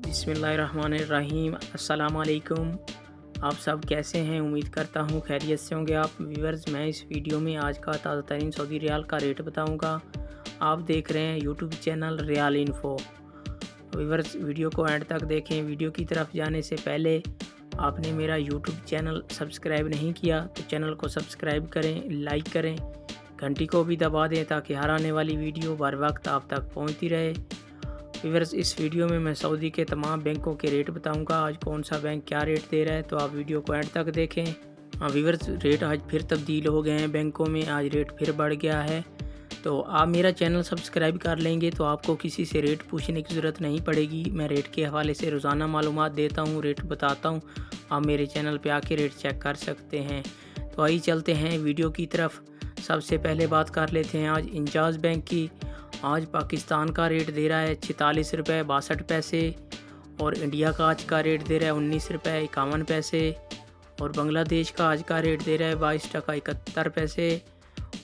बिस्मिल्लाहिर्रहमानिर्रहीम। अस्सलाम वालेकुम। आप सब कैसे हैं? उम्मीद करता हूँ खैरियत से होंगे आप व्यूअर्स। मैं इस वीडियो में आज का ताज़ा तरीन सऊदी रियाल का रेट बताऊँगा। आप देख रहे हैं YouTube channel real info. Viewers, video को एंड तक देखें। वीडियो की तरफ जाने से पहले आपने मेरा यूट्यूब चैनल सब्सक्राइब नहीं किया तो चैनल को सब्सक्राइब करें, लाइक करें, घंटी को भी दबा दें ताकि हर आने वाली वीडियो बर वक्त आप तक पहुँचती रहे। व्यूअर्स, इस वीडियो में मैं सऊदी के तमाम बैंकों के रेट बताऊंगा। आज कौन सा बैंक क्या रेट दे रहा है, तो आप वीडियो को एंड तक देखें। हाँ व्यूअर्स, रेट आज फिर तब्दील हो गए हैं बैंकों में, आज रेट फिर बढ़ गया है। तो आप मेरा चैनल सब्सक्राइब कर लेंगे तो आपको किसी से रेट पूछने की ज़रूरत नहीं पड़ेगी। मैं रेट के हवाले से रोज़ाना मालूमात देता हूँ, रेट बताता हूँ। आप मेरे चैनल पर आके रेट चेक कर सकते हैं। तो आइए चलते हैं वीडियो की तरफ। सबसे पहले बात कर लेते हैं आज इंजाज बैंक की। आज पाकिस्तान का रेट दे रहा है 46 रुपये 62 पैसे और इंडिया का आज का रेट दे रहा है 19 रुपये 51 पैसे और बांग्लादेश का आज का रेट दे रहा है 22 टका 71 पैसे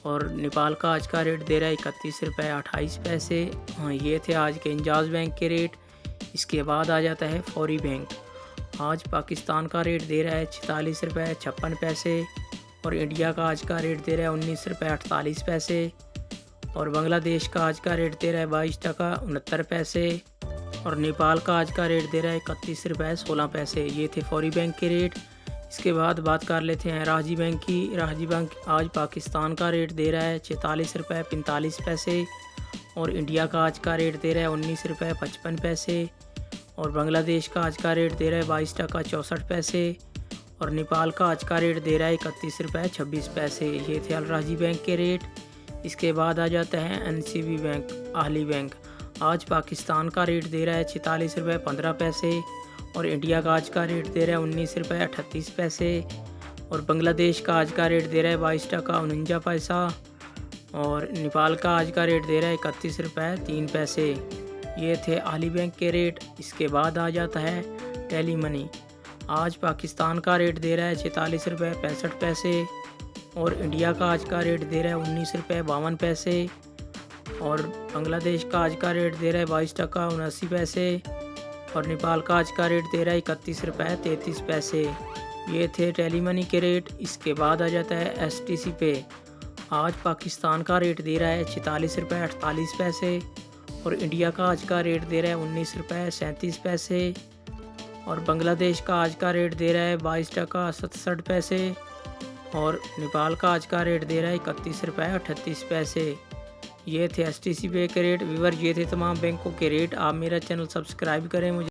और नेपाल का आज का रेट दे रहा है 31 रुपये 28 पैसे। हाँ, ये थे आज के इंजाज बैंक के रेट। इसके बाद आ जाता है फौरी बैंक। आज पाकिस्तान का रेट दे रहा है 46 रुपये 56 पैसे और इंडिया का आज का रेट दे रहा है 19 रुपये 48 पैसे और बांग्लादेश का आज का रेट दे रहा है 22 टका 69 पैसे और नेपाल का आज का रेट दे रहा है 31 रुपये 16 पैसे। ये थे फौरी बैंक के रेट। इसके बाद बात कर लेते हैं राहजी बैंक की। राहजी बैंक आज पाकिस्तान का रेट दे रहा है 46 रुपये 45 पैसे और इंडिया का आज का रेट दे रहा है 19 रुपये 55 पैसे और बांग्लादेश का आज का रेट दे रहा है 22 टका 64 पैसे और नेपाल का आज का रेट दे रहा है 31 रुपये 26 पैसे। ये थे अल राहजी बैंक के रेट। इसके बाद आ जाता है NCB बैंक, अहली बैंक। आज पाकिस्तान का रेट दे रहा है 46 रुपये 15 पैसे और इंडिया का आज का रेट दे रहा है 19 रुपये 38 पैसे और बांग्लादेश का आज का रेट दे रहा है 22 टका 49 पैसा और नेपाल का आज का रेट दे रहा है 31 रुपये 3 पैसे। ये थे अहली बैंक के रेट। इसके बाद आ जाता है टेली मनी। आज पाकिस्तान का रेट दे रहा है 46 रुपये 65 पैसे और इंडिया का आज का रेट दे रहा है 19 रुपये 52 पैसे और बांग्लादेश का आज का रेट दे रहा है 22 टका 79 पैसे और नेपाल का आज का रेट दे रहा है 31 रुपये 33 पैसे। ये थे टेली मनी के रेट। इसके बाद आ जाता है STC पे। आज पाकिस्तान का रेट दे रहा है 46 रुपये 48 पैसे और इंडिया का आज का रेट दे रहा है 19 रुपये 37 पैसे और बांग्लादेश का आज का रेट दे रहा है 22 टका 67 पैसे और नेपाल का आज का रेट दे रहा है 31 रुपये 38 पैसे। ये थे STC पे के रेट। व्यूअर, ये थे तमाम बैंकों के रेट। आप मेरा चैनल सब्सक्राइब करें। मुझे